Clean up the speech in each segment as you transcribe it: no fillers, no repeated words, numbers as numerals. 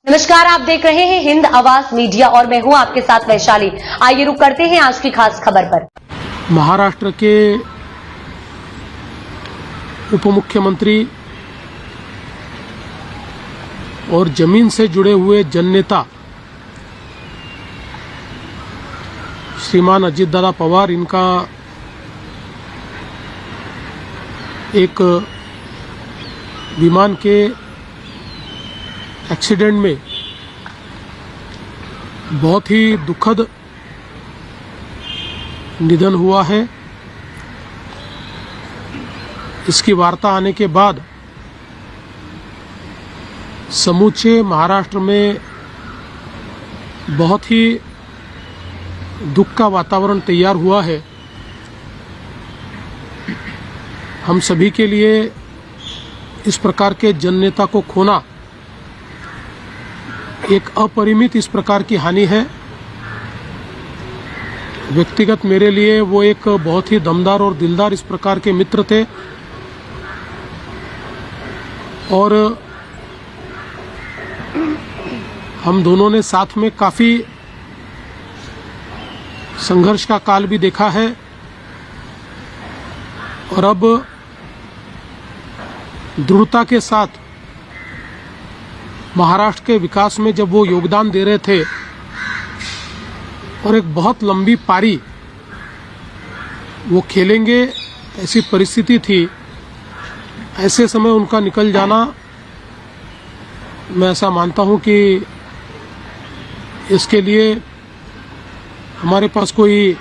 नमस्कार, आप देख रहे हैं हिंद आवाज मीडिया और मैं हूं आपके साथ वैशाली। आइए रुक करते हैं आज की खास खबर पर। महाराष्ट्र के उप मुख्यमंत्री और जमीन से जुड़े हुए जननेता श्रीमान अजितदादा पवार, इनका एक विमान के एक्सीडेंट में बहुत ही दुखद निधन हुआ है। इसकी वार्ता आने के बाद समूचे महाराष्ट्र में बहुत ही दुख का वातावरण तैयार हुआ है। हम सभी के लिए इस प्रकार के जननेता को खोना एक अपरिमित इस प्रकार की हानि है। व्यक्तिगत मेरे लिए वो एक बहुत ही दमदार और दिलदार इस प्रकार के मित्र थे और हम दोनों ने साथ में काफी संघर्ष का काल भी देखा है और अब दृढ़ता के साथ महाराष्ट्र के विकास में जब वो योगदान दे रहे थे और एक बहुत लंबी पारी वो खेलेंगे, ऐसी परिस्थिति थी। ऐसे समय उनका निकल जाना, मैं ऐसा मानता हूं कि इसके लिए हमारे पास कोई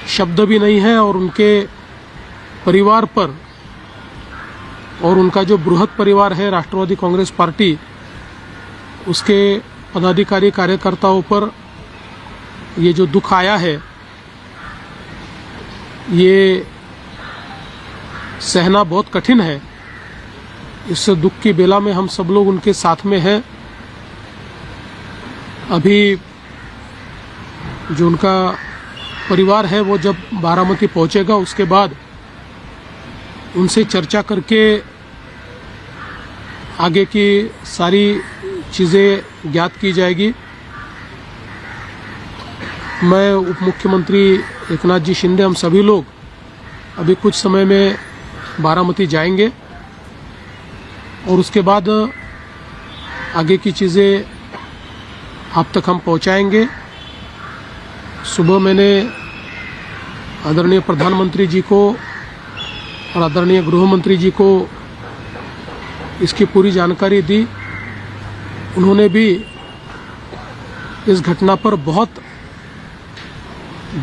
शब्द भी नहीं है और उनके परिवार पर और उनका जो बृहद परिवार है राष्ट्रवादी कांग्रेस पार्टी, उसके पदाधिकारी कार्यकर्ताओं पर ये जो दुख आया है, ये सहना बहुत कठिन है। इस दुख की बेला में हम सब लोग उनके साथ में हैं। अभी जो उनका परिवार है वो जब बारामती पहुंचेगा, उसके बाद उनसे चर्चा करके आगे की सारी चीज़ें ज्ञात की जाएगी। मैं उप मुख्यमंत्री एकनाथ जी शिंदे, हम सभी लोग अभी कुछ समय में बारामती जाएंगे और उसके बाद आगे की चीज़ें आप तक हम पहुंचाएंगे। सुबह मैंने आदरणीय प्रधानमंत्री जी को और आदरणीय गृह मंत्री जी को इसकी पूरी जानकारी दी। उन्होंने भी इस घटना पर बहुत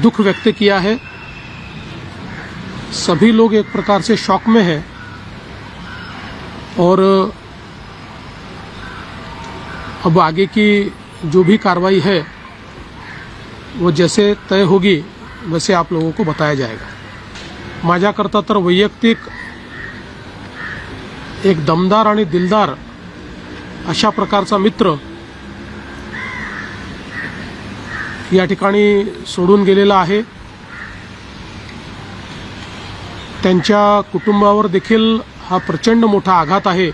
दुख व्यक्त किया है। सभी लोग एक प्रकार से शॉक में हैं और अब आगे की जो भी कार्रवाई है वो जैसे तय होगी वैसे आप लोगों को बताया जाएगा। माझ्याकरता तर वैयक्तिक एक दमदार आणि दिलदार अशा प्रकारचा मित्र या ठिकाणी सोडून गेलेला आहे। त्यांच्या कुटुंबावर देखील हा प्रचंड मोठा आघात आहे।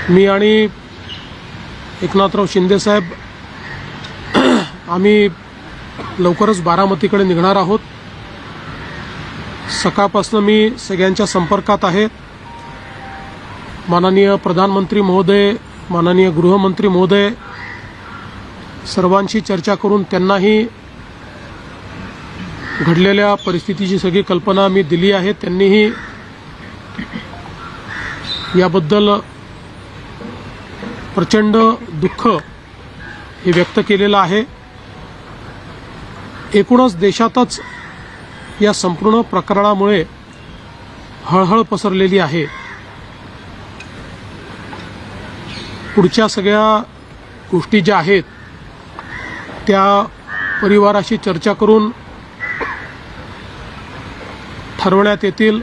मी आणि एकनाथराव शिंदे साहेब आम्ही लवकरच बारामतीकडे निघणार आहोत। सकाळपासून मी सगळ्यांच्या संपर्कात आहे। माननीय प्रधानमंत्री महोदय, माननीय गृहमंत्री महोदय सर्वांशी चर्चा करून त्यांनाही घडलेल्या परिस्थितीची सगळी कल्पना मी दिली आहे। त्यांनीही याबद्दल प्रचंड दुःख हे व्यक्त केलेलं आहे। एकूणच देशातच या संपूर्ण प्रकरणामुळे हळहळ पसरलेली आहे। पुढच्या सगळ्या गोष्टी ज्या आहेत त्या परिवाराशी चर्चा करून ठरवण्यात येतील।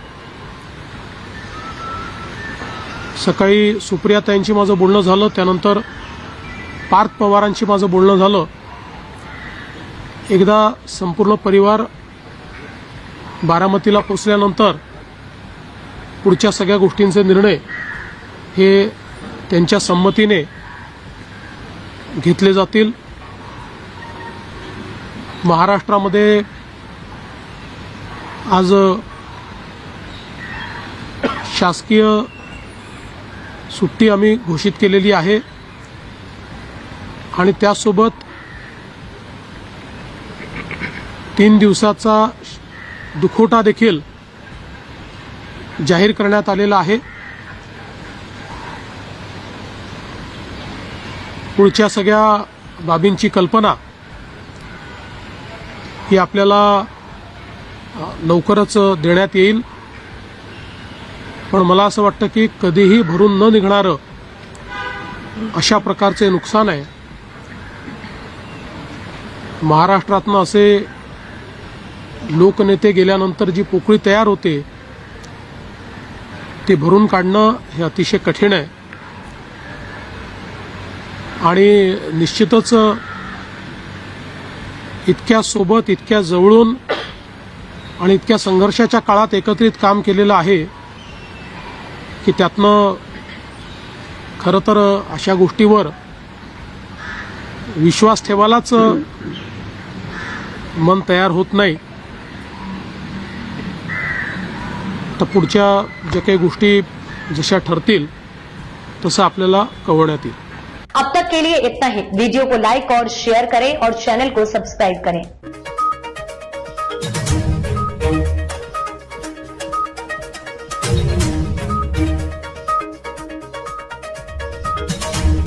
सकाळी सुप्रियाताईंशी माझं बोलणं झालं, त्यानंतर पार्थ पवारांशी माझं बोलणं झालं। एकदा संपूर्ण परिवार बारामतीला पोहोचल्यानंतर पुढच्या सगळ्या गोष्टींचे निर्णय हे त्यांच्या संमतीने घेतले जातील. महाराष्ट्रामध्ये आज शासकीय सुट्टी आम्ही घोषित केलेली आहे आणि त्यासोबत 3 दिवसाचा दुखवटा देखील जाहीर करण्यात आलेला आहे. पुढच्या सगळ्या बाबींची कल्पना ही आपल्याला लवकरच देण्यात येईल. पण मला असं वाटतं की कधीही भरून न निघणारं अशा प्रकारचे नुकसान आहे. महाराष्ट्रातनं असे लोकनेते गेल्यानंतर जी पोकळी तयार होते ते भरून काढणं हे अतिशय कठीण आहे आणि निश्चितच इतक्या सोबत, इतक्या जवळून आणि इतक्या संघर्षाच्या काळात एकत्रित काम केलेलं आहे की त्यातनं खरं तर अशा गोष्टीवर विश्वास ठेवायलाच मन तयार होत नाही. तर पुढच्या ज्या काही गोष्टी जशा ठरतील तसं आपल्याला कळवण्यात येईल. अब तक के लिए इतना ही. वीडियो को लाइक और शेयर करें और चैनल को सब्सक्राइब करें.